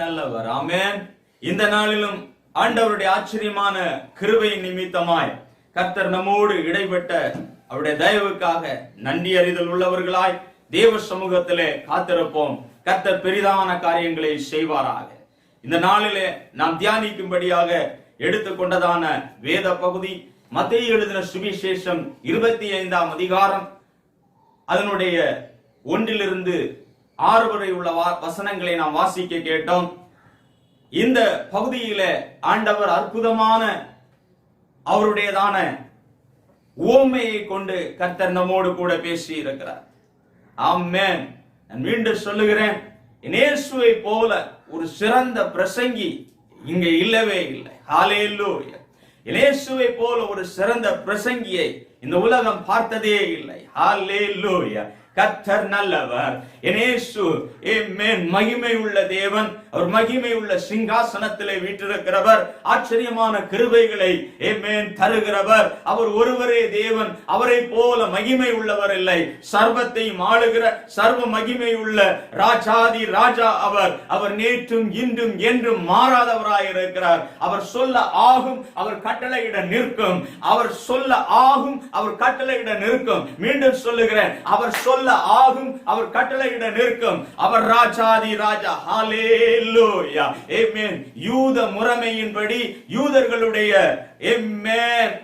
நல்லவர். ஆமென். இந்த நாளிலும் ஆண்டவருடைய ஆச்சரியமான கிருபை நிமித்தமாய் கர்த்தர் நம்மோடு இடைப்பட்ட அவருடைய தயவுக்காக நன்றி அறிதல் உள்ளவர்களாய் தேவ சமூகத்திலே காத்திருப்போம். கர்த்தர் பெரிதான காரியங்களை செய்வாராக. இந்த நாளிலே நாம் தியானிக்கும்படியாக எடுத்துக்கொண்டதான வேத பகுதி மத்தேயு எழுதின சுவிசேஷம் 25ஆம் அதிகாரம் அதனுடைய 1 6 வரை உள்ள வசனங்களை நாம் வாசிக்க கேட்டோம். இந்த பகுதியில ஆண்டவர் அற்புதமான அவருடையதான உவமையை கொண்டு கர்த்தர் நம்மோடு கூட பேசி இருக்கிறார். ஆமென். நான் மீண்டும் சொல்லுகிறேன், இயேசுவை போல ஒரு சிறந்த பிரசங்கி இங்கே இல்லவே இல்லை. ஹல்லேலூயா. இயேசுவை போல ஒரு சிறந்த பிரசங்கியை இந்த உலகம் பார்த்ததே இல்லை. ஹல்லேலூயா. கர்த்தர் நல்லவர். இயேசு ஆமென் மகிமை உள்ள தேவன். அவர் மகிமை உள்ள சிங்காசனத்திலே வீற்றிருக்கிறவர். ஆச்சரியமான கிருபைகளை ஆமென் தருகிறவர். அவர் ஒருவரே தேவன். அவரை போல மகிமை உள்ளவர் இல்லை. சர்வத்தையும் ஆளுகிற சர்வ மகிமை உள்ள ராஜாதி ராஜா அவர். அவர் நேற்றும் இன்றும் என்றும் மாறாதவராய் இருக்கிறார். அவர் சொல்ல ஆகும், அவர் கட்டளையிட நிற்கும். அவர் சொல்ல ஆகும், அவர் கட்டளையிட நிற்கும். மீண்டும் சொல்லுகிறேன், அவர் சொல்ல ஆகும், அவர் கட்டளையிட நிற்கும். அவர் ராஜாதி ராஜா. ஹல்லேலூயா. ஆமென். யூத முறைமையின்படி யூதர்களுடைய ஆமென்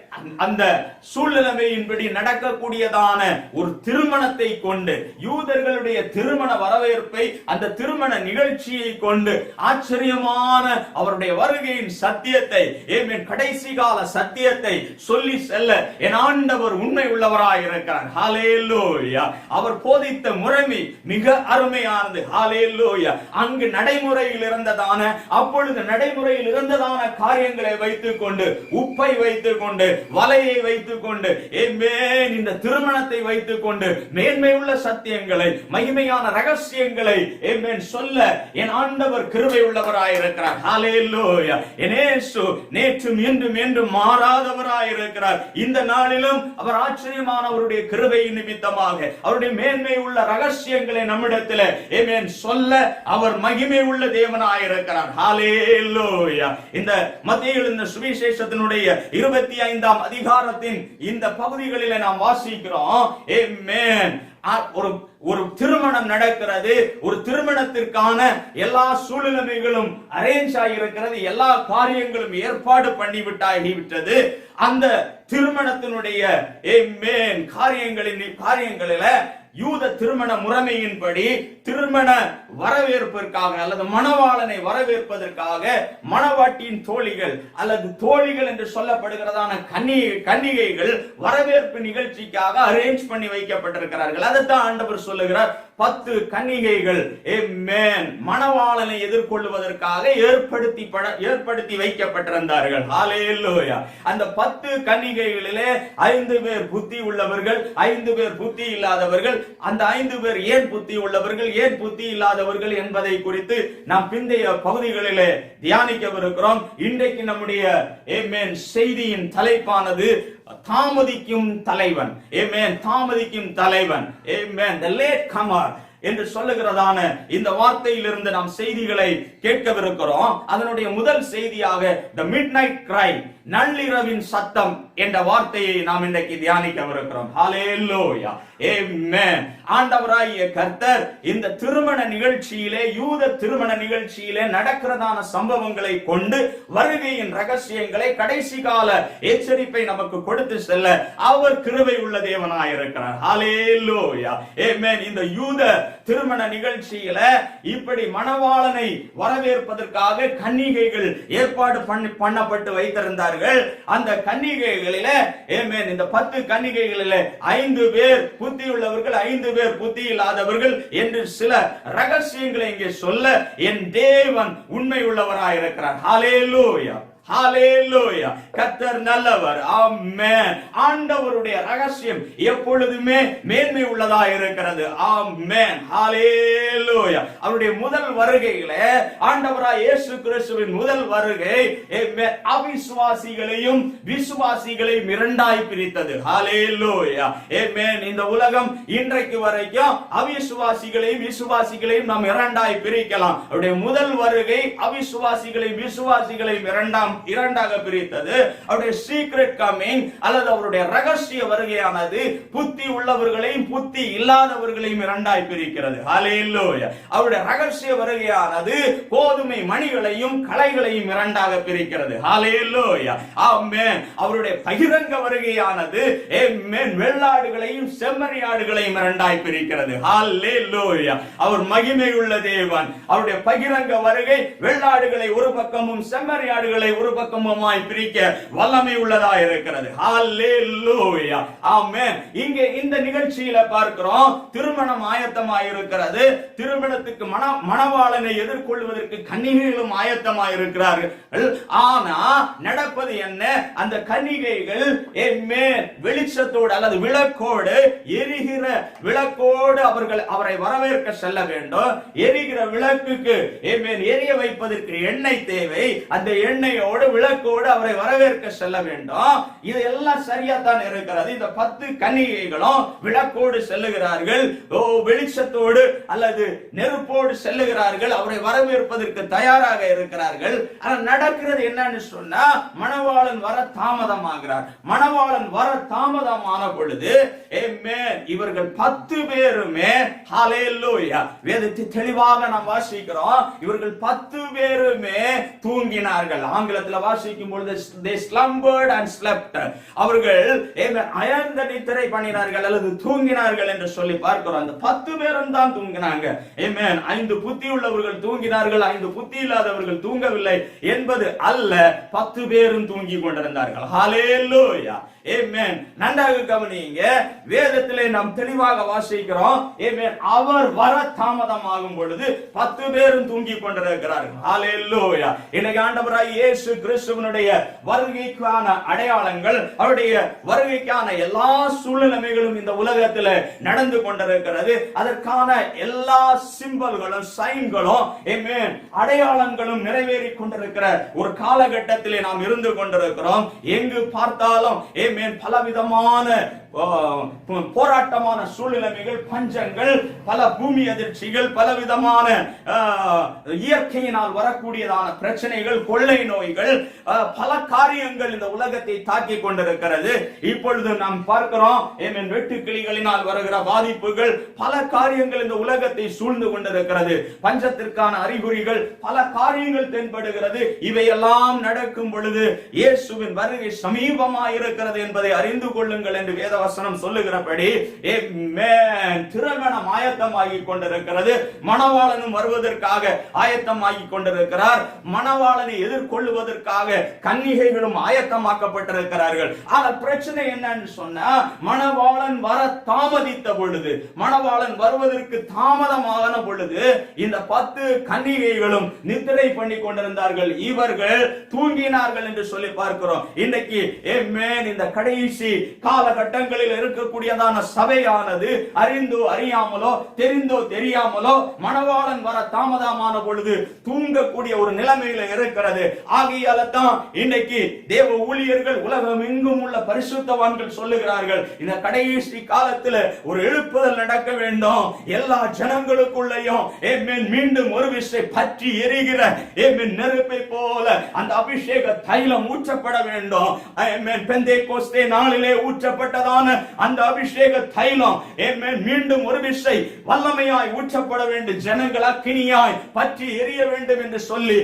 அந்த சூழ்நிலையின்படி நடக்கக்கூடியதான ஒரு திருமணத்தை கொண்டு யூதர்களுடைய திருமண வரவேற்பை அந்த திருமண நிகழ்ச்சியை கொண்டு ஆச்சரியமான அவருடைய வருகையின் சத்தியத்தை ஆமென் கடைசி கால சத்தியத்தை சொல்லி செல்ல என் ஆண்டவர் உண்மை உள்ளவராய் இருக்கிறார். ஹல்லேலூயா. அவர் போதித்த முறைமை மிக அருமையானது. ஹல்லேலூயா. அங்கு நடைமுறையில் இருந்ததான அப்பொழுது நடைமுறையில் இருந்ததான காரியங்களை வைத்துக் கொண்டு உப்பை வைத்துக் கொண்டு வலையை வைத்துக் கொண்டு ஆமென் இந்த திருமணத்தை வைத்துக் கொண்டு மேன்மை உள்ள சத்தியங்களை மகிமையான ரகசியங்களை ஆமென் சொல்ல என் ஆண்டவர் கிருபை உள்ளவராய் இருக்கிறார். ஹல்லேலூயா. இயேசு நேற்றும் இன்றும் என்றும் மாறாதவராய் இருக்கிறார். இந்த நாளிலும் அவர் ஆச்சரியமான அவருடைய கிருபையின் நிமித்தமாக அவருடைய மேன்மை உள்ள ரகசியங்களை நம்மிடத்தில் ஆமென் சொல்ல அவர் மகிமை உள்ள தேவனாய் இருக்கிறார். ஹல்லேலூயா. இந்த மத்தேயு எழுதின சுவிசேஷத்தினுடைய 25ஆம் அதிகாரத்தின் இந்த பகுதிகளிலே நாம் வாசிக்கிறோம். ஆமென். ஒரு திருமணம் நடக்கிறது. ஒரு திருமணத்திற்கான எல்லா சூழ்நிலைகளும் அரேஞ்ச் ஆகியிருக்கிறது. எல்லா காரியங்களும் ஏற்பாடு பண்ணிவிட்டாகிவிட்டது. அந்த திருமணத்தினுடைய ஆமென் காரியங்களில யூத திருமண முறைமையின்படி திருமண வரவேற்பிற்காக அல்லது மணவாளனை வரவேற்பதற்காக மணவாட்டியின் தோழிகள் அல்லது தோழிகள் என்று சொல்லப்படுகிறதான கன்னிகைகள் வரவேற்பு நிகழ்ச்சிக்காக அரேஞ்ச் பண்ணி வைக்கப்பட்டிருக்கிறார்கள். அதைத்தான் ஆண்டவர் சொல்லுகிறார், 10 கன்னிகைகள் ஆமென் மணவாளனை எதிர்கொள்வதற்காக ஏற்படுத்தி வைக்கப்பட்டிருந்தார்கள். ஹல்லேலூயா. அந்த 10 கன்னிகைகளிலே 5 பேர் புத்தி உள்ளவர்கள், 5 பேர் புத்தி இல்லாதவர்கள். அந்த 5 பேர் ஏன் புத்தி உள்ளவர்கள், ஏன் புத்தி இல்லாதவர்கள் என்பதை குறித்து நாம் பிந்தைய பகுதிகளிலே தியானிக்கவிருக்கிறோம். இன்றைக்கு நம்முடைய ஆமென் செய்தியின் தலைப்பானது தாமதிக்கும் தலைவன். ஆமென். தாமதிக்கும் தலைவன். ஆமென். the late comer என்று சொல்லுகிறதான இந்த வார்த்தையிலிருந்து நாம் செய்திகளை கேட்கவிருக்கிறோம். அதனுடைய முதல் செய்தியாக the midnight cry நள்ளிரவின் சத்தம் என்ற வார்த்தையை நாம் இன்றைக்கு தியானிக்கவிருக்கிறோம். ஹல்லேலூயா. ஆமென். ஆண்டவராகிய கர்த்தர் இந்த திருமண நிகழ்ச்சியிலே யூத திருமண நிகழ்ச்சியிலே நடக்கிறதான சம்பவங்களை கொண்டு வருகையின் ரகசியங்களை கடைசி கால எச்சரிப்பை நமக்கு கொடுத்து செல்ல அவர் கிருபை உள்ள தேவனாய் இருக்கிறார். ஹல்லேலூயா. ஆமென். இந்த யூத திருமண நிகழ்ச்சியில இப்படி மணவாளனை வரவேற்பதற்காக கன்னிகைகள் ஏற்பாடு பண்ணப்பட்டு வைத்திருந்தார்கள். அந்த கன்னிகைகளில ஆமென் இந்த 10 கன்னிகைகளில 5 பேர் புத்தி உள்ளவர்கள், 5 பேர் புத்தி இல்லாதவர்கள் என்று சில ரகசியங்களை இங்கே சொல்ல என் தேவன் உண்மை உள்ளவராய் இருக்கிறார். ஹல்லேலூயா. ஹல்லேலூயா. கர்த்தர் நல்லவர். ஆமென். ஆண்டவருடைய ரகசியம் எப்பொழுதுமே மேன்மை உள்ளதா இருக்கிறது. ஆமென். ஹalleluya. அவருடைய முதல் வருகையிலே ஆண்டவராய் இயேசு கிறிஸ்துவின் முதல் வருகை அவிசுவாசிகளையும் விசுவாசிகளையும் இரண்டாய் பிரித்தது. ஹalleluya. ஆமென். இந்த உலகம் இன்றைக்கு வரைக்கும் அவிசுவாசிகளையும் விசுவாசிகளையும் நாம் இரண்டாய் பிரிக்கலாம். அவருடைய முதல் வருகை அவிசுவாசிகளையும் விசுவாசிகளையும் இரண்டாக பிரித்தது. அவருடைய சீக்ரெட் கமிங் அல்லது அவருடைய ரகசிய வருகையானது புத்தி உள்ளவர்களையும் புத்தி இல்லாதவர்களையும் இரண்டாய் பிரிக்கிறது. ஹalleluya. அவருடைய ரகசிய வருகையானது கோதுமை மணிகளையும் களைகளையும் இரண்டாக பிரிக்கிறது. ஹalleluya. ஆமென். அவருடைய பகிரங்க வருகையானது ஆமென் வெள்ளாடுகளையும் செம்மறியாடுகளையும் இரண்டாய் பிரிக்கிறது. ஹalleluya. அவர் மகிமை உள்ள தேவன். அவருடைய பகிரங்க வருகை வெள்ளாடுகளை ஒரு பக்கமும் செம்மறியாடுகளை ஒரு பக்கமுமாய் பிரிக்க வல்லமை உள்ளதா இருக்கிறது. ஹalleluya. ஆமென். இங்கே இந்த நிகழ்ச்சியில பார்க்கிறோம் திருமணம் ஆயத்தமாய் இருக்கிறது. திருமணத்துக்கு மணவாளனை எதிர்கொள்வதற்கு கன்னிகைகளும் ஆயத்தமாய் இருக்கிறார்கள். ஆனா நடப்பது என்ன? அந்த கன்னிகைகள் வெளிச்சத்தோடு அல்லது விளக்கோடு எரிகிற விளக்கோடு அவரை வரவேற்க செல்ல வேண்டும். எரிகிற விளக்குக்கு எரிய வைப்பதற்கு எண்ணெய் தேவை. அந்த எண்ணெயோடு விளக்கோடு அவரை வரவேற்க செல்ல வேண்டும். இது எல்லாம் சரியா தான் இருக்கிறது. இந்த 10 கன்னிகைகளும் விளக்கோடு செல்லுகிறார்கள். வெளிச்சத்தோடு அல்லது நெருப்போடு செல்லுகிறார்கள். அவரை வரவேற்பதற்கு தயாராக இருக்கிறார்கள். ஆனால் நடக்கிறது என்னன்னு சொன்னா மணவாளன் வர தாமதமாகிறார். மணவாளன் வர தாமதமான பொழுது இவர்கள் 10 பேருமே ஹalleluya வேதத்தை தெளிவாக நாம் வாசிக்கிறோம். இவர்கள் 10 பேருமே தூங்கினார்கள். ஆங்கிலத்தில் வாசிக்கும் பொழுது they slumbered and slept. அவர்கள் அயர்ந்த நித்திரை பண்ணினார்கள் அல்லது தூங்கினார்கள் என்று சொல்லி பார்க்கிறோம். அந்த 10 பேரும் தான் தூங்கினாங்க. ஆமென். 5 புத்தி உள்ளவர்கள் தூங்கினார்கள், 5 புத்தி இல்லாதவர்கள் தூங்கவில்லை என்பது அல்ல. 10 பேரும் தூங்கி கொண்டிருந்தார்கள். ஹalleluya. ஆமென். நன்றாக கவனிங்க. வேதத்திலே நாம் தெளிவாக வாசிக்கிறோம். ஆமென். அவர் வர தாமதமாகும் பொழுது 10 பேரும் தூங்கி கொண்டிருக்கிறார்கள். ஹalleluya. இன்னைக்கு ஆண்டவராய் இயேசு கிறிஸ்துவினுடைய வருகைக்கான அடையாளங்கள், அவருடைய வருகைக்கான எல்லா சூழ்நிலைகளும் இந்த உலகத்தில் நடந்து கொண்டிருக்கிறது. அதற்கான எல்லா சிம்பல்களும் சைன்களும் ஆமென் அடையாளங்களும் நிறைவேறி கொண்டிருக்கிற ஒரு காலகட்டத்திலே நாம் இருந்து கொண்டிருக்கிறோம். எங்கு பார்த்தாலும் ஆமென் பலவிதமான போராட்டமான சூழ்நிலைகள், பஞ்சங்கள், பல பூமி அதிர்ச்சிகள், பலவிதமான இயற்கையினால் வரக்கூடியதான பிரச்சனைகள், கொள்ளை நோய்கள், பல காரியங்கள் இந்த உலகத்தை தாக்கி கொண்டிருக்கிறது. இப்பொழுது நாம் பார்க்கிறோம் வெட்டுக்கிளிகளினால் வருகிற பாதிப்புகள், பல காரியங்கள் இந்த உலகத்தை சூழ்ந்து கொண்டிருக்கிறது. பஞ்சத்திற்கான அறிகுறிகள், பல காரியங்கள் தென்படுகிறது. இவையெல்லாம் நடக்கும் பொழுது இயேசுவின் வருகை சமீபமாயிருக்கிறது என்பதை அறிந்து கொள்ளுங்கள் என்று வேதவசனம் சொல்லுகிறபடி திருமணம் ஆயத்தமாகி கொண்டிருக்கிறது. மணவாளனும் வருவதற்காக ஆயத்தமாகி கொண்டிருக்கிறார். மணவாளனை எதிர்கொள்வதற்காக கன்னிகைகளும் ஆயத்தமாக்கப்பட்டிருக்கிறார்கள். ஆனால் பிரச்சனை என்னன்னு சொன்னா மணவாளன் வர தாமதித்த பொழுது, மணவாளன் வருவதற்கு தாமதமான பொழுது இந்த 10 கன்னிகைகளும் நித்திரை பண்ணி கொண்டிருந்தார்கள். இவர்கள் தூங்கினார்கள் என்று சொல்லி பார்க்கிறோம். இன்றைக்கு இந்த கடைசி காலகட்டங்களில் இருக்கக்கூடியதான சபையானது அறிந்தோ அறியாமலோ தெரிந்தோ தெரியாமலோ மணவாளன் வர தாமதமான பொழுது தூங்கக்கூடிய ஒரு நிலைமையில இருக்கிறது. ஆகையால தான் இன்றைக்கு தேவ ஊழியர்கள் உலகம் எங்கும் உள்ள பரிசுத்தவான்கள் சொல்லுகிறார்கள், இந்த கடைசி காலத்தில் ஒரு எழுப்புதல் நடக்க வேண்டும். எல்லா ஜனங்களுக்குள்ளேயும் மீண்டும் ஒரு விஷயம் பற்றி எரிகிற நெருப்பை போல அந்த அபிஷேக தைலம் ஊற்றப்பட வேண்டும். பெந்தேகோஸ்தே நாளிலே ஊற்றப்பட்டதான அந்த அபிஷேக தைலம் மீண்டும் ஒரு விஷை வல்லமையாய் ஊற்றப்பட வேண்டும். ஜனங்கள் அக்கினியாய் பற்றி எரிய வேண்டும் என்று சொல்லி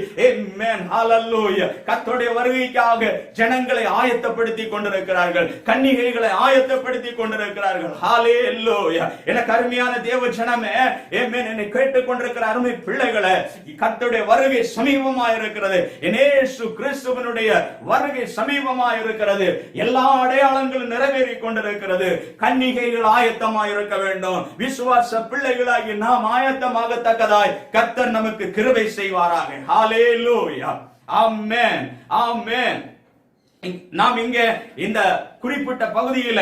கர்த்தருடைய வருகைக்காக ஜனங்களை ஆயத்தப்படுத்தி கொண்டிருக்கிறார்கள். கன்னிகைகளை ஆயத்தப்படுத்தி கொண்டிருக்கிறார்கள். ஹalleluya. எனக்கு அருமையான தேவ ஜனமே, என்னை கேட்டுக் கொண்டிருக்கிற அருமை பிள்ளைகளே, கர்த்தருடைய வருகை சமீபமாய் இருக்கிறது. இயேசு கிறிஸ்துவினுடைய வருகை சமீபமாய் இருக்கிறது. எல்லா அடையாளங்களும் நிறைவேறி கொண்டிருக்கிறது. கன்னிகைகள் ஆயத்தமாய் இருக்க வேண்டும். விசுவாச பிள்ளைகளாகி நாம் ஆயத்தமாகத்தக்கதாய் கர்த்தர் நமக்கு கிருபை செய்வாராக. ஹalleluya. ஆமென். ஆமென். நாம் இங்க இந்த குறிப்பிட்ட பகுதியில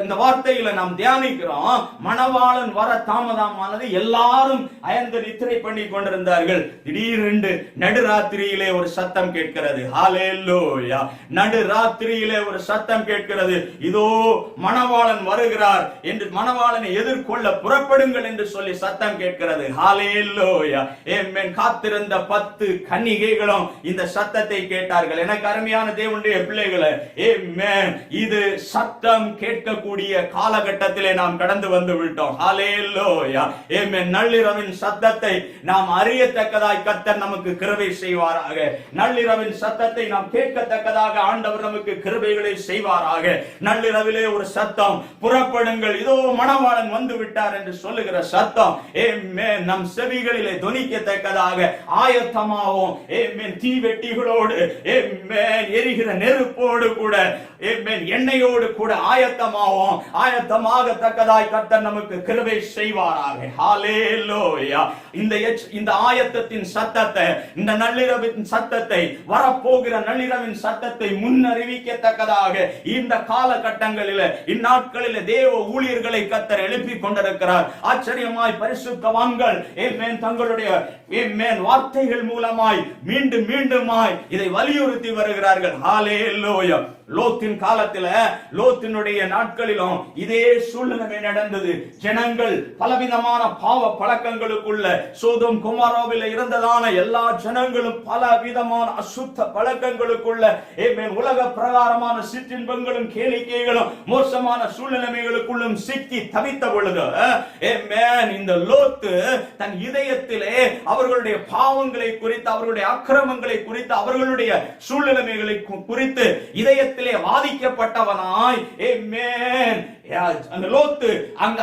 இந்த வார்த்தையில நாம் தியானிக்கிறோம். மணவாளன் வர தாமதமானது, எல்லாரும் அயர்ந்து நித்திரை பண்ணி கொண்டிருந்தார்கள். திடீரென்று நடுராத்திரியிலே ஒரு சத்தம் கேட்கிறது. ஹல்லேலூயா! நடுராத்திரியிலே ஒரு சத்தம் கேட்கிறது. இதோ மணவாளன் வருகிறார் என்று, மணவாளனை எதிர்கொள்ள புறப்படுங்கள் என்று சொல்லி சத்தம் கேட்கிறது. ஹல்லேலூயா! ஆமென். காத்திருந்த 10 கன்னிகைகளும் இந்த சத்தத்தை கேட்டார்கள். எனக்கு அருமையான தேவனுடைய பிள்ளைகளே, ஆமென், இது சத்தம் கேட்கக்கூடிய காலகட்டத்திலே நாம் கடந்து வந்து விட்டோம். ஹல்லேலூயா! ஆமென். நள்ளிரவின் சத்தத்தை நாம் அறியத்தக்கதாய் கர்த்தர் நமக்கு கிருபை செய்வாராக. நள்ளிரவின் சத்தத்தை நாம் கேட்கத்தக்கதாக ஆண்டவர் நமக்கு கிருபைகளை செய்வாராக. நள்ளிரவிலே ஒரு சத்தம், புறப்படுங்கள், இதோ மணவாளன் வந்து விட்டார் என்று சொல்லுகிற சத்தம், ஆமென், நம் செவிகளிலே தொனிக்கத்தக்கதாக ஆயத்தமாவோம். ஆமென். தீவெட்டிகளோடு, ஆமென், எரிகிற நெருப்போடு கூட, ஆமென், எண்ணெயோடு கூட ஆயத்தமாவோம். ஆயத்தமாகத்தக்கதாய் கர்த்தர் நமக்கு கிருபை செய்வாராக. ஹல்லேலூயா! இந்த ஆயத்தத்தின் சத்தத்தை, இந்த நள்ளிரவின் சத்தத்தை, வரப்போகிற நள்ளிரவின் சத்தத்தை முன்னறிவிக்கத்தக்கதாக இந்த காலகட்டங்களில், இந்நாட்களில் தேவ ஊழியர்களை கர்த்தர் எழுப்பி கொண்டிருக்கிறார். ஆச்சரியமாய் பரிசுத்தவான்கள், ஆமென், தங்களுடைய, ஆமென், வார்த்தைகள் மூலமாய் மீண்டும் மீண்டுமாய் இதை வலியுறுத்தி வருகிறார்கள். ஹல்லேலூயா! லோத்தின் காலத்தில், லோத்தினுடைய நாட்களிலும் இதே சூழ்நிலை நடந்தது. ஜனங்கள் பலவிதமான பாவ பழக்கங்களுக்குள்ள, சோதோம் குமாராவில் இருந்ததான எல்லா ஜனங்களும் பலவிதமான அசுத்த பழக்கங்களுக்குள்ள, உலக பிரகாரமான சிற்றின்பங்களும் கேளிக்கைகளும் மோசமான சூழ்நிலைகளுக்குள்ளும் சிக்கி தவித்த பொழுது, இந்த லோத்து தன் இதயத்திலே அவர்களுடைய பாவங்களை குறித்து, அவர்களுடைய அக்கிரமங்களை குறித்து, அவர்களுடைய சூழ்நிலைகளை குறித்து இதயத்தில் வாதிக்கப்பட்டவனாய், ஆமென், அந்த லோத்து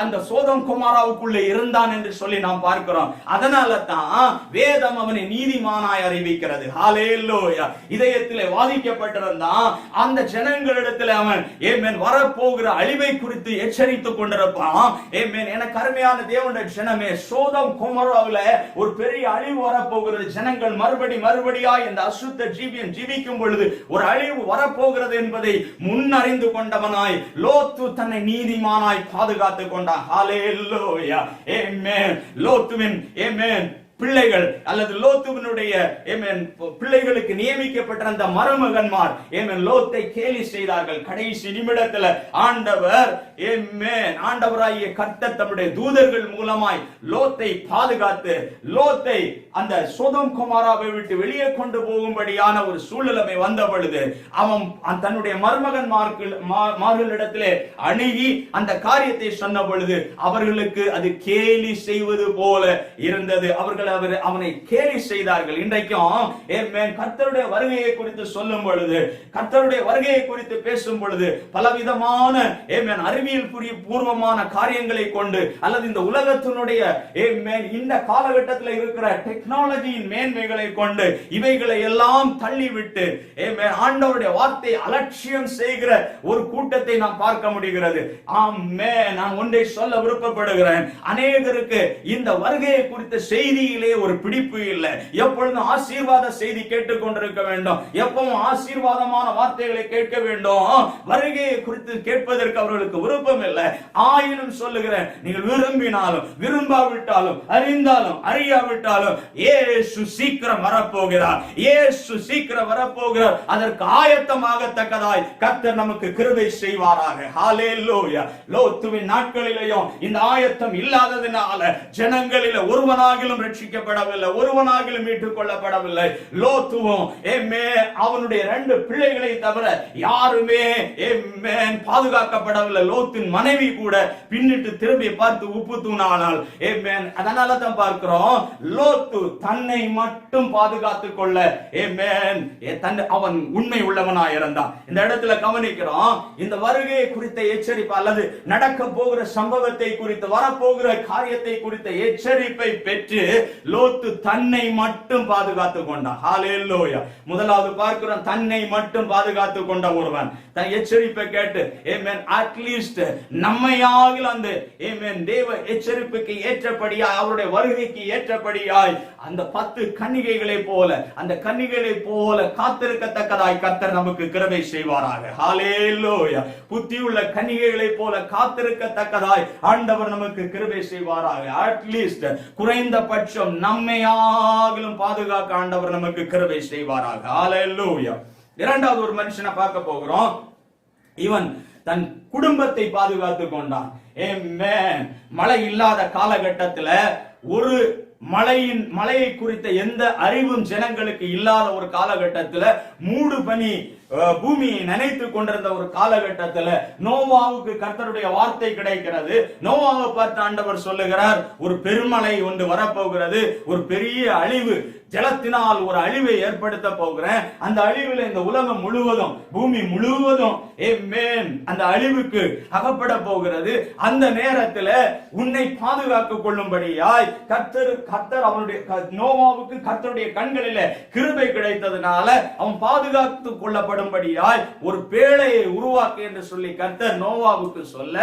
அந்த சோதம் குமாராவுக்குள்ளே இருந்தான் என்று சொல்லி நாம் பார்க்கிறோம். அதனால தான் வேதம் அவனை நீதிமானாய் அறிவிக்கிறது. ஹல்லேலூயா! இதயத்திலே வாதிக்கப்பட்டிருந்தான். அந்த ஜனங்களிடத்தில் அவன், ஆமென், வரப்போகிற அழிவை குறித்து எச்சரித்துக் கொண்டிருப்பான். ஆமென். எனக்கு அருமையான தேவனுடைய ஜனமே, சோதம் குமாராவுல ஒரு பெரிய அழிவு வரப்போகிறது. ஜனங்கள் மறுபடியாய் இந்த அசுத்த ஜீவியம் ஜீவிக்கும் பொழுது ஒரு அழிவு வரப்போகிறது என்பதை முன்னறிந்து கொண்டவனாய் லோத்து தன்னை நீதிமானாய் பாதுகாத்துக் கொண்டான். ஹல்லேலூயா! ஆமென். லோத்துவின், ஆமென், பிள்ளைகள் அல்லது லோத்துவினுடைய, ஆமென், பிள்ளைகளுக்கு நியமிக்கப்பட்ட அந்த மருமகன்மார், ஆமென், லோத்தை கேலி செய்தார்கள். கடைசி நிமிடத்தில் ஆண்டவர், ஆமென், ஆண்டவராகிய கர்த்தர் தம்முடைய தூதர்கள் மூலமாய் லோத்தை பாதுகாத்து, லோத்தை அந்த சோதோம் குமாராவை விட்டு வெளியே கொண்டு போகும்படியான ஒரு சூழ்நிலை வந்த பொழுது, அவன் தன்னுடைய மருமகன்மார்களிடத்திலே அணுகி அந்த காரியத்தை சொன்ன பொழுது அவர்களுக்கு அது கேலி செய்வது போல இருந்தது. அவர்கள் அவனை கேலி செய்தார்கள். இன்றைக்கும் கர்த்தருடைய வருகையை குறித்து சொல்லும் பொழுது, கர்த்தருடைய வருகையை குறித்து பேசும் பொழுது பலவிதமான அறிவியல் பூர்வமான காரியங்களை கொண்டு, அல்லது இந்த உலகத்தினுடைய இந்த காலகட்டத்தில் இருக்கிற டெக்னாலஜியின் மேன்மைகளை கொண்டு இவைகளை எல்லாம் தள்ளிவிட்டு ஆண்டவருடைய வார்த்தை அலட்சியம் செய்கிற ஒரு கூட்டத்தை நாம் பார்க்க முடிகிறது. ஆமென். நான் ஒன்றை சொல்ல விருப்பப்படுகிறேன். அநேகருக்கு இந்த வருகையை குறித்த செய்தி ஒரு பிடிப்பு இல்லை. எப்பொழுதும் ஆசீர்வாத செய்தி கேட்டுக் கொண்டிருக்க வேண்டும். எப்பவும் ஆசீர்வாதமான வார்த்தைகளை கேட்க வேண்டும். வருகையை குறித்து கேட்பதற்கு அவர்களுக்கு விருப்பம் இல்லை. ஆயினும் சொல்லுகிறேன், நீங்கள் விரும்பினாலும் விரும்பாவிட்டாலும் அறிந்தாலும் அறியாவிட்டாலும் இயேசு சீக்கிரம் வரப்போகிறார். இயேசு சீக்கிரம் வரப்போகிறார். அதற்கு ஆயத்தமாகத்தக்கதாய் கர்த்தர் நமக்கு கிருபை செய்வாராக. ஹல்லேலூயா! லோத்துவின் நாட்களிலேயும் இந்த ஆயத்தம் இல்லாததினால ஜனங்களில் ஒருவனாகிலும் ரட்சிக்கப்படவில்லை, ஒருவனாகிலும் மீட்டுக் கொள்ளப்படவில்லை. லோத்துவும் அவனுடைய 2 பிள்ளைகளை தவிர யாருமே பாதுகாக்கப்படவில்லை. லோத்தின் மனைவி கூட பின்னிட்டு திரும்பி பார்த்து உப்பு தூணானால். அதனால தான் பார்க்கிறோம், லோத்து தன்னை மட்டும் பாதுகாத்துக் கொள்ள அவன் உண்மை உள்ளவனாய் இருந்தான். இந்த இடத்துல கவனிக்கிறோம், இந்த வருகையை குறித்த எச்சரிப்பு அல்லது நடக்க போகிற சம்பவத்தை குறித்து, வரப்போகிற காரியத்தை குறித்த எச்சரிப்பை பெற்று லோத்து தன்னை மட்டும் பாதுகாத்துக் கொண்டான். ஹalleluya. முதலாவது பார்க்கிறோம், தன்னை மட்டும் பாதுகாத்துக் கொண்ட ஒருவன் தன் எச்சரிப்பை கேட்டு ஆமென் அட்லீஸ்ட் நம்மையாகில் அந்த ஆமென் தேவ எச்சரிப்புக்கு ஏற்றபடியாய் அவருடைய வருகைக்கு ஏற்றபடியாய் அந்த 10 கன்னிகைகளை போல அந்த கன்னிகைகளை போல காத்திருக்கத்தக்கதாய் கர்த்தர் நமக்கு கிருபை செய்வாராக. ஹalleluya. புத்தியுள்ள கன்னிகைகளை போல காத்திருக்கத்தக்கதாய் ஆண்டவர் நமக்கு கிருபை செய்வாராக. அட்லீஸ்ட் குறைந்தபட்சம் நம்மையாகிலும் பாதுகாக்க ஆண்டவர் நமக்கு கிருபை செய்வாராக. ஹalleluya. இரண்டாவது ஒரு மனுஷனை பார்க்க போகிறோம். இவன் தன் குடும்பத்தை பாதுகாத்துக் கொண்டான். ஆமென். மழை இல்லாத காலகட்டத்தில் ஒரு மழையை குறித்த எந்த அறிவும் ஜனங்களுக்கு இல்லாத ஒரு காலகட்டத்தில் மூடு பனி பூமியை நினைத்துக் கொண்டிருந்த ஒரு காலகட்டத்தில் நோவாவுக்கு கர்த்தருடைய வார்த்தை கிடைக்கிறது. நோவாவை பார்த்து ஆண்டவர் சொல்லுகிறார், ஒரு பெருமழை ஒன்று வரப்போகிறது, ஒரு பெரிய அழிவு, ஜலத்தினால் ஒரு அழிவை ஏற்படுத்த போகிறேன். அந்த அழிவில் இந்த உலகம் முழுவதும் பூமி முழுவதும் அந்த அழிவுக்கு அகப்பட போகிறது. அந்த நேரத்தில் உன்னை பாதுகாத்துக் கொள்ளும்படியாய் கர்த்தர் அவனுடைய நோவாவுக்கு கர்த்தருடைய கண்களில் கிருபை கிடைத்ததுனால அவன் பாதுகாத்துக் கொள்ளப்படும்படியாய் ஒரு பேழையை உருவாக்கு என்று சொல்லி கர்த்தர் நோவாவுக்கு சொல்ல,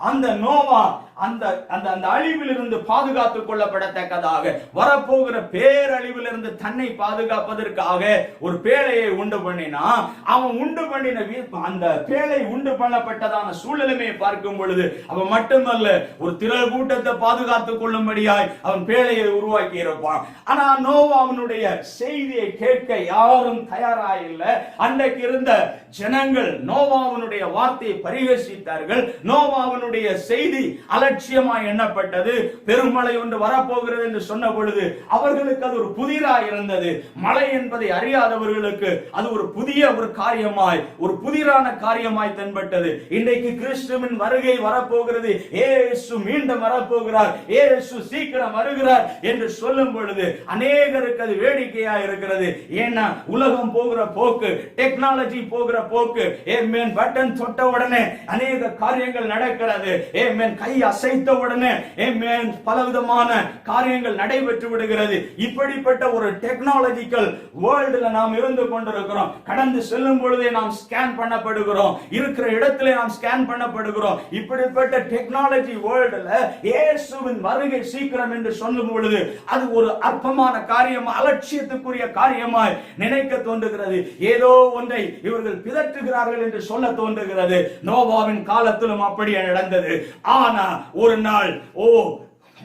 அந்த நோவா அந்த அந்த அழிவிலிருந்து பாதுகாத்துக் கொள்ளப்படத்தக்கதாக வரப்போகிற பேரழிவிலிருந்து தன்னை பாதுகாப்பதற்காக ஒரு பேழையை உண்டு பண்ணினா, அவன் உண்டு பண்ணின அந்த பேழை உண்டு பண்ணப்பட்டதான சூழ்நிலையை பார்க்கும் பொழுது அவன் மட்டுமல்ல ஒரு திரள் கூட்டத்தை பாதுகாத்துக் கொள்ளும்படியாய் அவன் பேழையை உருவாக்கி இருப்பான். ஆனா நோவா அவனுடைய செய்தியை கேட்க யாரும் தயாராயில்லை. அன்றைக்கு இருந்த ஜனங்கள் நோவாவினுடைய வார்த்தையை பரிகசித்தார்கள். நோவாவினுடைய செய்தி அலட்சியமாய் எண்ணப்பட்டது. பெருமழை ஒன்று வரப்போகிறது என்று சொன்ன பொழுது அவர்களுக்கு அது ஒரு புதிராய் இருந்தது. மழை என்பதை அறியாதவர்களுக்கு அது ஒரு புதிய ஒரு காரியமாய், ஒரு புதிரான காரியமாய் தென்பட்டது. இன்றைக்கு கிறிஸ்துவின் வருகை வரப்போகிறது, இயேசு மீண்டும் வரப்போகிறார், இயேசு சீக்கிரம் வருகிறார் என்று சொல்லும் பொழுது அநேகருக்கு அது வேடிக்கையாக இருக்கிறது. ஏன்னா உலகம் போகிற போக்கு, டெக்னாலஜி போகிற போக்கு, ஆமென், பட்டன் தொட்ட உடனே அநேக காரியங்கள் நடக்கிறது. ஆமென், கை அசைத்த உடனே ஆமென் பலவிதமான காரியங்கள் நடைபெற்று விடுகிறது. இப்படிப்பட்ட ஒரு டெக்னாலஜிக்கல் வேர்ல்டுல நாம் இருந்து கொண்டிருக்கிறோம். கடந்து செல்லும் பொழுதே நாம் ஸ்கேன் பண்ணப்படுகிறோம், இருக்கிற இடத்திலே நாம் ஸ்கேன் பண்ணப்படுகிறோம். இப்படிப்பட்ட டெக்னாலஜி வேர்ல்டுல இயேசுவின் வருகை சீக்கிரம் என்று சொல்லும் பொழுது அது ஒரு அற்பமான காரியம், அலட்சியத்துக்குரிய காரியமாய் நினைக்க தோன்றுகிறது. ஏதோ ஒன்றை இவர்கள் பிதற்றுகிறார்கள் என்று சொல்ல தோன்றுகிறது. நோவாவின் காலத்திலும் அப்படியே நடந்தது. ஆனா ஒரு நாள்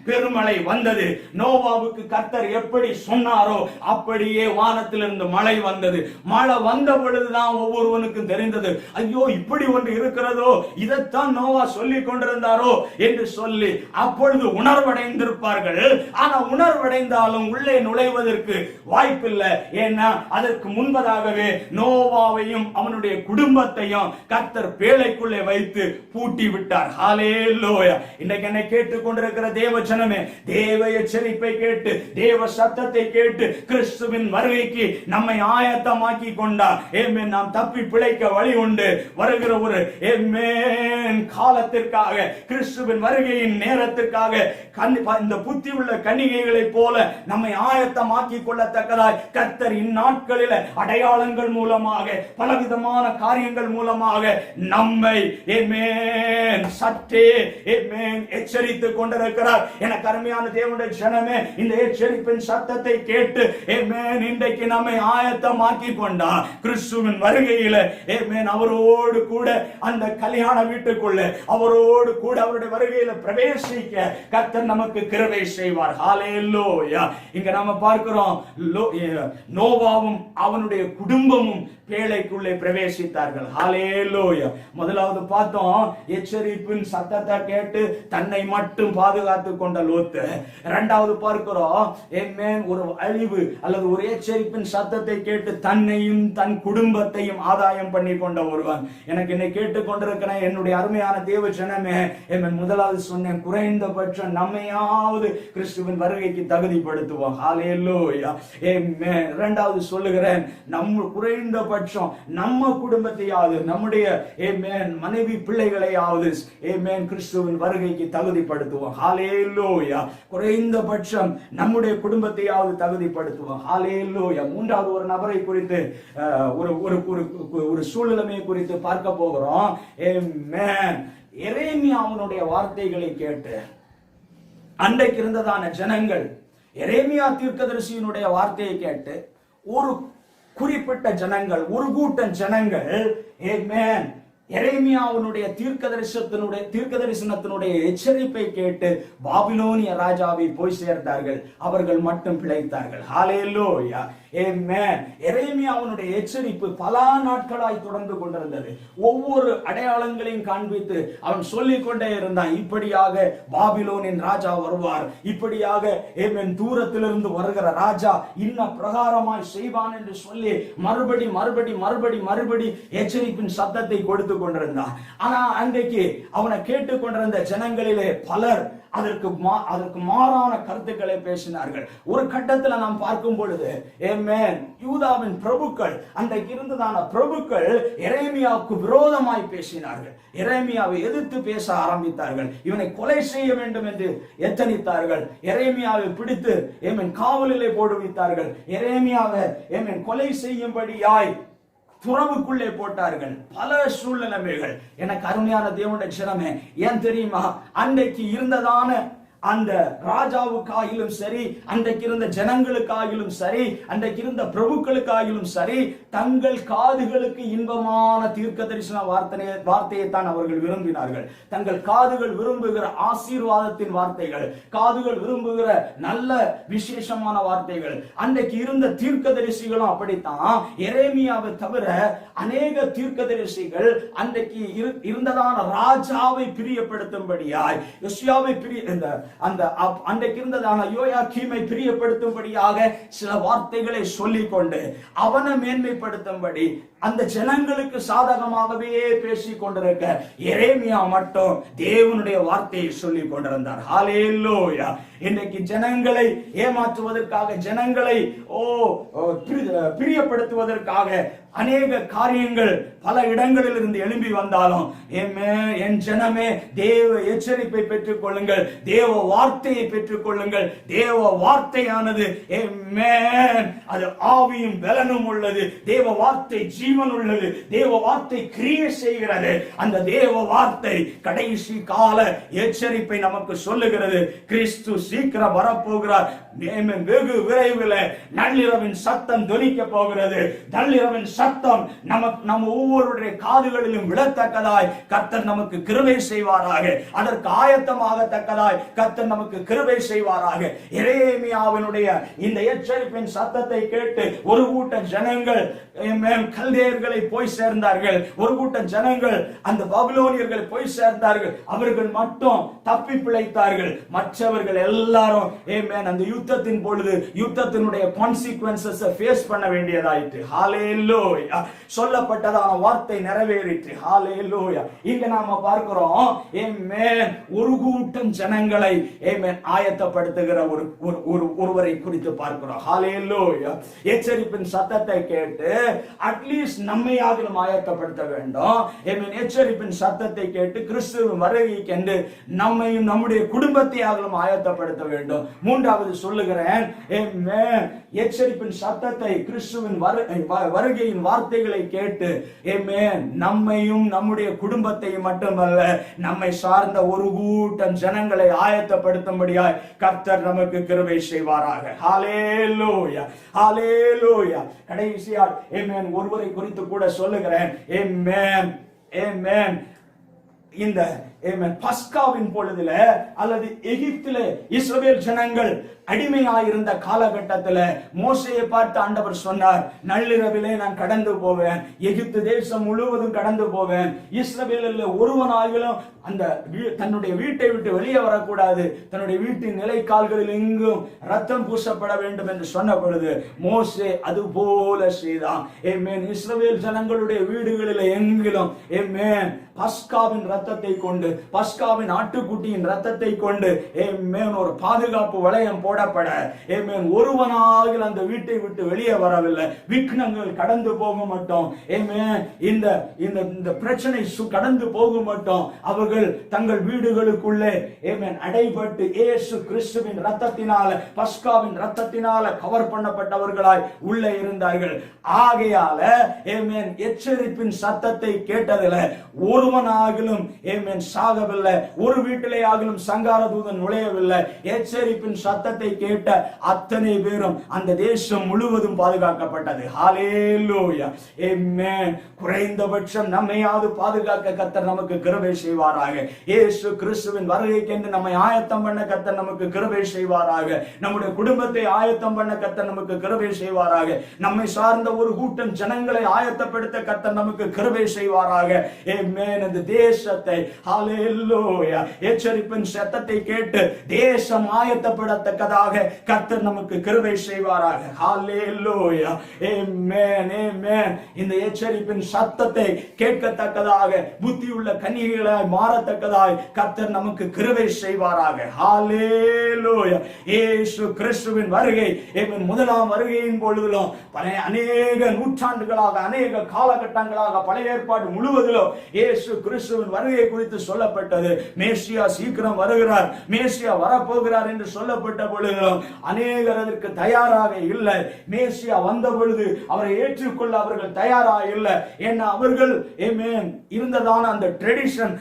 பெருமழை வந்தது. நோவாவுக்கு கர்த்தர் எப்படி சொன்னாரோ அப்படியே வானத்திலிருந்து மழை வந்தது. மழை வந்த பொழுதுதான் ஒவ்வொருவனுக்கும் தெரிந்தது, ஐயோ இப்படி ஒன்று இருக்கிறதோ, இதைத்தான் நோவா சொல்லிக் கொண்டிருந்தாரோ என்று சொல்லி அப்பொழுது உணர்வடைந்திருப்பார்கள். ஆனா உணர்வடைந்தாலும் உள்ளே நுழைவதற்கு வாய்ப்பில்லை. ஏன்னா அதற்கு முன்பதாகவே நோவாவையும் அவனுடைய குடும்பத்தையும் கர்த்தர் பேழைக்குள்ளே வைத்து பூட்டி விட்டார். ஹல்லேலூயா. இன்றைக்கு என்னை கேட்டுக் கொண்டிருக்கிற தேவ ஜனமே, தேவ எச்சரிப்பை கேட்டு, தேவ சத்தத்தை கேட்டு கிறிஸ்துவின் வருகைக்கு நம்மை ஆயத்தமாக்கி கொண்டா நாம் தப்பி பிழைக்க வழி உண்டு. வருகிற ஒரு காலத்திற்காக, கிறிஸ்துவின் வருகையின் நேரத்திற்காக இந்த புத்தி உள்ள கன்னிகைகளைப் போல நம்மை ஆயத்தமாக்கி கொள்ளத்தக்கதாய் கர்த்தர் இந்நாட்களில் அடையாளங்கள் மூலமாக, பலவிதமான காரியங்கள் மூலமாக நம்மை சற்றே எச்சரித்துக் கொண்டிருக்கிறார். எனக்கு அருமையான தேவனுடைய ஜனமே, இந்த எச்சரிப்பின் சத்தத்தை கேட்டு இன்றைக்கு நம்மை ஆயத்தமாக்கி கொண்டா கிறிஸ்துவின் வருகையில அவரோடு கூட அந்த கல்யாண வீட்டுக்குள்ள அவரோடு கூட அவருடைய வருகையில பிரவேசிக்க கர்த்தர் நமக்கு கிருபை செய்வார். ஹல்லேலூயா. இங்க நாம பார்க்கிறோம், நோவாவும் அவனுடைய குடும்பமும் பேழைக்குள்ளே பிரவேசித்தார்கள். ஹல்லேலூயா. முதலாவது பார்த்தோம், எச்சரிப்பின் சத்தத்தை கேட்டு தன்னை மட்டும் பாதுகாத்துக் கொண்ட லோத்து. இரண்டாவது பார்க்கிறோம், ஒரு அழிவு அல்லது ஒரு எச்சரிப்பின் சத்தத்தை கேட்டு தன்னையும் தன் குடும்பத்தையும் ஆதாயம் பண்ணி கொண்ட ஒருவன். எனக்கு என்னை கேட்டுக் கொண்டிருக்கிற என்னுடைய அருமையான தேவ ஜனமே, முதலாவது சொன்னேன், குறைந்தபட்சம் நம்மையாவது கிறிஸ்துவின் வருகைக்கு தகுதிப்படுத்துவோம். ஹல்லேலூயா. இரண்டாவது சொல்லுகிறேன், நம்ம குறைந்தபட்சம் நம்ம குடும்பத்தையாவது, நம்முடைய மனைவி பிள்ளைகளையாவது கிறிஸ்துவின் வருகைக்கு தகுதிப்படுத்துவோம். ஹல்லேலூயா. ஹalleluya. குறைந்தபட்சம் நம்முடைய குடும்பத்தையாவது தகுதிப்படுத்துவோம். ஹalleluya. மூன்றாவது ஒரு நபரை குறித்து ஒரு சூழ்நிலையை குறித்து பார்க்க போகிறோம். ஆமென். எரேமியாவினுடைய வார்த்தைகளை கேட்டு அன்றைக்கு இருந்ததான ஜனங்கள் எரேமியா தீர்க்கதரிசியினுடைய வார்த்தையை கேட்டு ஒரு குறிப்பிட்ட ஜனங்கள், ஒரு கூட்டம் ஜனங்கள் ஆமென், எரேமியாவினுடைய தீர்க்கதரிசனத்தினுடைய எச்சரிப்பை கேட்டு பாபிலோனிய ராஜாவை போய் சேர்ந்தார்கள். அவர்கள் மட்டும் பிழைத்தார்கள். ஹalleluya. ஆமென். எரேமியாவினுடைய எச்சரிப்பு பல நாட்களாய் தொடர்ந்து கொண்டிருந்தது. ஒவ்வொரு அடையாளங்களையும் காண்பித்து அவன் சொல்லிக் கொண்டே இருந்தான். இப்படியாக பாபிலோனின் ராஜா வருவார், இப்படியாக ஆமென் தூரத்திலிருந்து வருகிற ராஜா இன்ன பிரகாரமாய் செய்வான் என்று சொல்லி மறுபடி எச்சரிப்பின் சத்தத்தை கொடுத்து கொண்டிருந்தான். ஆனா அன்றைக்கு அவனை கேட்டுக் கொண்டிருந்த ஜனங்களிலே பலர் அதற்கு மாறான கருத்துக்களை பேசினார்கள். ஒரு கட்டத்தில் நாம் பார்க்கும் பொழுது ஆமென், யூதாவின் பிரபுக்கள், அன்றைக்கு இருந்ததான பிரபுக்கள் எரேமியாவுக்கு விரோதமாய் பேசினார்கள். எரேமியாவை எதிர்த்து பேச ஆரம்பித்தார்கள். இவனை கொலை செய்ய வேண்டும் என்று எத்தனித்தார்கள். எரேமியாவை பிடித்து ஆமென் காவலிலே போடுவித்தார்கள். எரேமியாவை ஆமென் கொலை செய்யும்படியாய் துறவுக்குள்ளே போட்டார்கள். பல சூழ்நிலைமைகள். எனக்கு அருமையான தேவனுடைய ஜனமே, ஏன் தெரியுமா, அன்றைக்கு இருந்ததான அந்த ராஜாவுக்காகிலும் சரி, அன்றைக்கு இருந்த ஜனங்களுக்காகிலும் சரி, அன்றைக்கு இருந்த பிரபுக்களுக்காகிலும் சரி, தங்கள் காதுகளுக்கு இன்பமான தீர்க்க தரிசன வார்த்தையை தான் அவர்கள் விரும்பினார்கள். தங்கள் காதுகள் விரும்புகிற ஆசீர்வாதத்தின் வார்த்தைகள், காதுகள் விரும்புகிற நல்ல விசேஷமான வார்த்தைகள். அன்றைக்கு இருந்த தீர்க்கதரிசிகளும் அப்படித்தான். எரேமியாவை தவிர அநேக தீர்க்கதரிசிகள் அன்றைக்கு இருந்ததான ராஜாவை பிரியப்படுத்தும்படியாய், யோசியாவை அன்றைக்கு இருந்ததான யோயாக்கீமை பிரியப்படுத்தும்படியாக சில வார்த்தைகளை சொல்லிக் கொண்டு அவனை மேன்மைப்படுத்தும்படி அந்த ஜனங்களுக்கு சாதகமாகவே பேசிக் கொண்டிருக்க எரேமியா மட்டும் தேவனுடைய வார்த்தையை சொல்லிக் கொண்டிருந்தார். ஹalleluya. இன்றைக்கு ஜனங்களை ஏமாற்றுவதற்காக, ஜனங்களை பிரியப்படுத்துவதற்காக அநேக காரியங்கள் பல இடங்களில் இருந்து எழும்பி வந்தாலும் என் ஜனமே, தேவ எச்சரிப்பை பெற்றுக் கொள்ளுங்கள், தேவ வார்த்தையை பெற்றுக் கொள்ளுங்கள். தேவ வார்த்தையானது அது ஆவியும் பலனும் உள்ளது. தேவ வார்த்தை ஜீவன் உள்ளது. தேவ வார்த்தை கிரியை செய்கிறது. அந்த தேவ வார்த்தை கடைசி கால எச்சரிப்பை நமக்கு சொல்லுகிறது. கிறிஸ்து சீக்கிரம் வரப்போகிறார். வெகு விரைவில் நள்ளிரவின் சத்தம் தொனிக்க போகிறது. நள்ளிரவின் சத்தம் நம்ம ஒவ்வொருடைய காதுகளிலும் விழத்தக்கதாய் கர்த்தர் நமக்கு கிருபை செய்வாராக. அதற்கு ஆயத்தமாகத்தக்கதாய் கர்த்தர் நமக்கு கிருபை செய்வாராக. எரேமியாவினுடைய இந்த எச்சரிப்பின் சத்தத்தை கேட்டு ஒரு கூட்டம் ஜனங்கள் கல்தேயர்களை போய் சேர்ந்தார்கள். ஒரு கூட்டம் ஜனங்கள் அந்த பாபிலோனியர்களை போய் சேர்ந்தார்கள். அவர்கள் மட்டும் தப்பி பிழைத்தார்கள். மற்றவர்கள் எல்லாரும் அந்த யுத்தத்தின் பொழுது யுத்தத்தினுடைய கான்சிக்வென்சஸ் ஃபேஸ் பண்ண வேண்டியதாயிற்று. ஹalleluya. சொல்லப்பட்டதான வார்த்தை நிறைவேறிற்று. ஹalleluya. இங்க நாம பார்க்கிறோம் ஒரு கூட்டம் ஜனங்களை ஆயத்தப்படுத்துகிற ஒருவரை குறித்து பார்க்கிறோம். ஹalleluya. எச்சரிப்பின் சத்தத்தை கேட்டு அட்லீஸ்ட் நம்மையாகிலும் ஆயத்தப்படுத்த வேண்டும். எச்சரிப்பின் சத்தத்தை கேட்டு கிறிஸ்துவின் வருகைக்கென்று நம்மையும் நம்முடைய குடும்பத்தையாகிலும் ஆயத்தப்படுத்த வேண்டும். மூன்றாவது சொல்லுகிறேன், எச்சரிப்பின் சத்தத்தை, கிறிஸ்துவின் வருகையின் வார்த்தைகளை கேட்டு நம்மையும் நம்முடைய குடும்பத்தையும் மட்டுமல்ல, நம்மை சார்ந்த ஒரு கூட்டம் ஜனங்களை ஆயத்தப்படுத்தும்படியாய் கர்த்தர் நமக்கு கிருபை செய்வாராக. ஹalleluya. ஹalleluya. கடைசியாக ஒருவரை குறித்து கூட சொல்லுகிறேன். இந்த பஸ்காவின் பொழுதுல அல்லது எகிப்தில இஸ்ரவேல் ஜனங்கள் அடிமையாயிருந்த காலகட்டத்தில் மோசையை பார்த்து ஆண்டவர் சொன்னார், நள்ளிரவிலே நான் கடந்து போவேன், எகிப்து தேசம் முழுவதும் கடந்து போவேன், இஸ்ரவேலில் ஒருவனாகிலும் அந்த தன்னுடைய வீட்டை விட்டு வெளியே வரக்கூடாது, தன்னுடைய வீட்டின் நிலைக்கால்களில் எங்கும் ரத்தம் பூசப்பட வேண்டும் என்று சொன்ன பொழுது மோசே அது போல செய்தான். இஸ்ரவேல் ஜனங்களுடைய வீடுகளில் எங்கிலும் பஸ்காவின் ரத்தத்தை கொண்டு பஸ்காவின் ஆட்டுக்குட்டியின் ரத்தத்தை கொண்டு ஆமென் ஒரு பாதுகாப்பு வளையம் போடப்பட ஆமென் ஒருவனாக அந்த வீட்டை விட்டு வெளியே வரவில்லை. விக்னங்கள் கடந்து போக மாட்டோம். ஆமென் இந்த இந்த இந்த பிரச்சனை கடந்து போக மாட்டோம். அவர்கள் தங்கள் வீடுகளுக்குள்ளே ஆமென் அடைபட்டு இயேசு கிறிஸ்துவின் ரத்தத்தினால பஸ்காவின் ரத்தத்தினால கவர் பண்ணப்பட்டவர்களாய் உள்ளே இருந்தார்கள். ஆகையால ஆமென் எச்சரிப்பின் சத்தத்தை கேட்டதில் ஒருவனாகிலும் ஆமென் சாகவில்லை. ஒரு வீட்டிலே ஆகிலும் சங்கார தூதன் நுழையவில்லை. எச்சரிப்பின் சத்தத்தை கேட்ட அத்தனை பேரும் அந்த தேசம் முழுவதும் பாதுகாக்கப்பட்டது. ஹல்லேலூயா ஆமென். குறைந்தபட்சம் நம்மையாவது பாதுகாக்க கர்த்தர் நமக்கு கிருபை செய்வாராக. இயேசு கிறிஸ்துவின் வருகைக்கென்று நம்மை ஆயத்தம் பண்ண கர்த்தர் நமக்கு கிருபை செய்வாராக. நம்முடைய குடும்பத்தை ஆயத்தம் பண்ண கர்த்தர் நமக்கு கிருபை செய்வாராக. நம்மை சார்ந்த ஒரு கூட்டம் ஜனங்களை ஆயத்தப்படுத்த கர்த்தர் நமக்கு கிருபை செய்வாராக. ஆமென். இந்த தேசத்தை ஹல்லேலூயா எச்சரிப்பின் சத்தத்தை கேட்டு தேசம் ஆயத்தப்படத்தக்கதாக கர்த்தர் நமக்கு கிருபை செய்வாராக. ஹல்லேலூயா ஆமென் ஆமென். இந்த எச்சரிப்பின் சத்தத்தை கேட்கத்தக்கதாக புத்தியுள்ள கன்னிகைகளாய் மாறத்தக்கதாய் கர்த்தர் நமக்கு கிருபை செய்வாராக. ஹல்லேலூயா. இயேசு கிறிஸ்துவின் வருகை முதலாம் வருகையின் பொழுதிலும் அநேக நூற்றாண்டுகளாக அநேக காலகட்டங்களாக பழைய ஏற்பாடு முழுவதிலும் இயேசு கிறிஸ்துவின் வருகை குறித்து சொல்லப்பட்டது. மேசியா சீக்கிரம் வருகிறார், மேசியா வரப்போகிறார் என்று சொல்லப்பட்ட பொழுதிலும் அநேகர் அதற்கு தயாராக இல்லை. மேசியா வந்த பொழுது அவரை ஏற்றுக்கொள்ள அவர்கள் தயாராக இல்லை. ஏன்னா அவர்கள் இருந்ததான அந்த ட்ரெடிஷன்,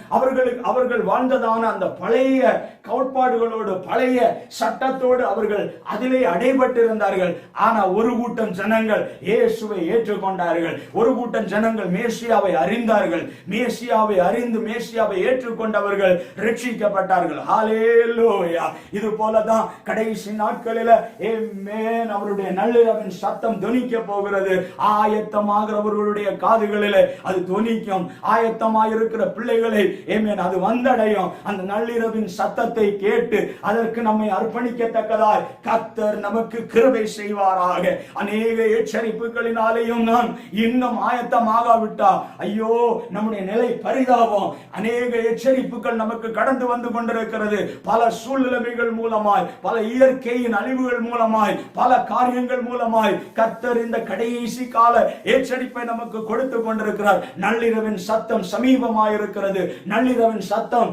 அவர்கள் வாழ்ந்ததான அந்த பழைய கோட்பாடுகளோடு பழைய சட்டத்தோடு அவர்கள் அதிலே அடைபட்டு இருந்தார்கள். ஆனா ஒரு கூட்டம் ஜனங்கள் இயேசுவை ஏற்றுக்கொண்டார்கள். ஒரு கூட்டம் ஜனங்கள் மேசியாவை அறிந்தார்கள். மேசியாவை அறிந்து மேசியாவை ஏற்றுக்கொண்டவர்கள் ரட்சிக்கப்பட்டார்கள். ஹல்லேலூயா. இது போலதான் கடைசி நாட்களில் ஆமென் அவருடைய நள்ளிரவின் சத்தம் தொனிக்க போகிறது. ஆயத்தமாகிறவர்களுடைய காதுகளில் அது தொனிக்கும். ஆயத்தமாக இருக்கிற பிள்ளைகளை ஆமென் அது வந்தடையும். அந்த நள்ளிரவின் சத்தத்தை கேட்டு அதற்கு நம்மை அர்ப்பணிக்கத்தக்கதாய் கர்த்தர் நமக்கு கிருபை செய்வாராக. அநேக எச்சரிப்புகளினாலேயும் நான் இன்னும் ஆயத்தமாகாவிட்டா ஐயோ நம்முடைய நிலை பரிதாபம். அநேக எச்சரிப்புகள் நமக்கு கடந்து வந்து கொண்டிருக்கிறது. பல சூழ்நிலைகள் மூலமாய், பல இயற்கையின் அழிவுகள் மூலமாய், பல காரியங்கள் மூலமாய் கர்த்தர் இந்த கடைசி கால எச்சரிப்பை நமக்கு கொடுத்து கொண்டிருக்கிறார். நள்ளிரவின் சத்தம் சமீபமாயிருக்கிறது. நள்ளிரவின் சத்தம்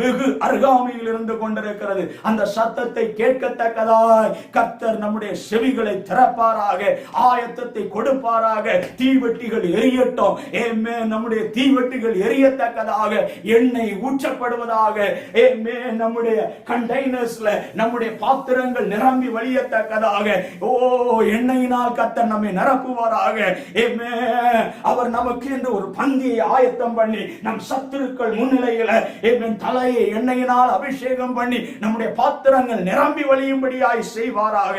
வெகு அருகாமையில் இருந்து கொண்டிருக்கிறது. அந்த சத்தத்தை கேட்கத்தக்கதாய் கர்த்தர் நம்முடைய செவிகளை திறப்பாராக, ஆயத்தத்தை கொடுப்பாராக. தீவெட்டிகள் எரியட்டும். நம்முடைய தீவெட்டிகள் எரியத்தக்கதாக எண்ணெய் ஊற்றப்படுவதாக. நம்முடைய கண்டெய்னர்ஸ்ல நம்முடைய பாத்திரங்கள் நிரம்பி வழியத்தக்கதாக ஓ எண்ணெயினால் கர்த்தர் நம்மை நிரப்புவாராக. அவர் நமக்கு என்று ஒரு பந்தியை ஆயத்தம் பண்ணி நம் சத்துருக்கள் முன்னிலையில தலையை எண்ணெயினால் அபிஷேகம் பண்ணி நம்முடைய பாத்திரங்கள் நிரம்பி வழியும்படியாய் செய்வாராக.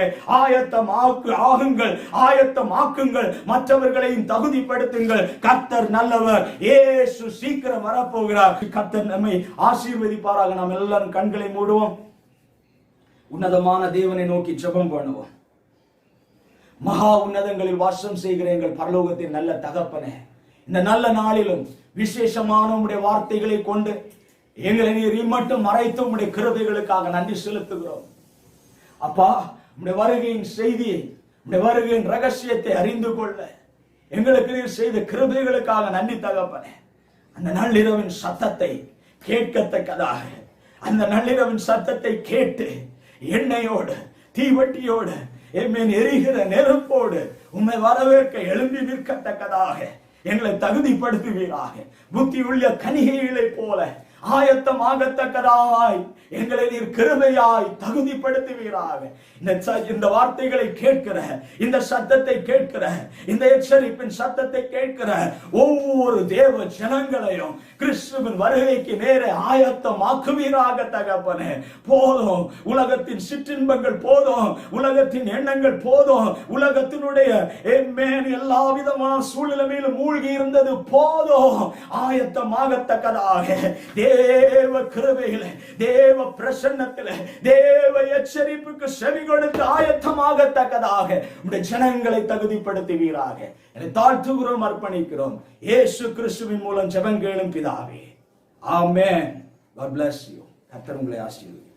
ஆகுங்கள், ஆயத்தமாக்குங்கள், மற்றவர்களையும் தகுதிப்படுத்துங்கள். கர்த்தர் நல்லவர். இயேசு சீக்கிரம் வரப்போகிறார். கர்த்தர் நம்மை ஆசீர்வதிப்பாராக. நாம் எல்லாரும் கண்களை மூடுவோம். உன்னதமான தேவனை நோக்கி ஜெபம் பண்ணுவோம். மகா உன்னதங்களில் வாசம் செய்கிற எங்கள் பரலோகத்தின் நல்ல தகப்பனே, இந்த நல்ல நாளிலும் விசேஷமான உம்முடைய வார்த்தைகளை கொண்டு எங்களை நீர் மட்டும் மறைத்து உம்முடைய கிருபைகளுக்காக நன்றி செலுத்துகிறோம். அப்பா, உம்முடைய வருகையின் செய்தியை, உம்முடைய வருகையின் ரகசியத்தை அறிந்து கொள்ள எங்களுக்கு நீர் செய்த கிருபைகளுக்காக நன்றி தகப்பனே. அந்த நள்ளிரவின் சத்தத்தை கேட்கத்தக்கதாக, அந்த நள்ளிரவின் சத்தத்தை கேட்டு எண்ணெயோடு தீவட்டியோடு எரிகிற நெருப்போடு உம்மை வரவேற்க எழும்பி நிற்கத்தக்கதாக எங்களை தகுதிப்படுத்துவீராக. புத்தி உள்ள கனிகைகளை போல ஆயத்தமாகத்தக்கதாய் எங்களை நீர் கிருபையாய் தகுதிப்படுத்துவீராக. இந்த வார்த்தைகளை கேட்கிற, இந்த சத்தத்தை கேட்கிற, இந்த எச்சரிப்பின் சத்தத்தை கேட்கிற ஒவ்வொரு தேவ ஜனங்களையும் கிறிஸ்துவின் வருகைக்கு நேரே ஆயத்தமாக்குவீராக தகப்பனே. போதும் உலகத்தின் சிற்றின்பங்கள், போதும் உலகத்தின் எண்ணங்கள், போதும் உலகத்தினுடைய எல்லா விதமான சூழ்நிலையிலும் மூழ்கி இருந்தது போதும். ஆயத்தமாகத்தக்கதாக தேவ கிருபையிலே, தேவ பிரசன்னத்திலே, தேவ எச்சரிப்புக்கு செவி கொடுத்து ஆயத்தமாகத்தக்கதாக உம்முடைய ஜனங்களை தகுதிப்படுத்துவீராக. என்னை தாழ்த்துகிறோம், அர்ப்பணிக்கிறோம். இயேசு கிறிஸ்துவின் மூலம் ஜெபம் கேளும் பிதாவே, ஆமென். God bless you. கர்த்தர் உங்களை ஆசீர்வதிப்பார்.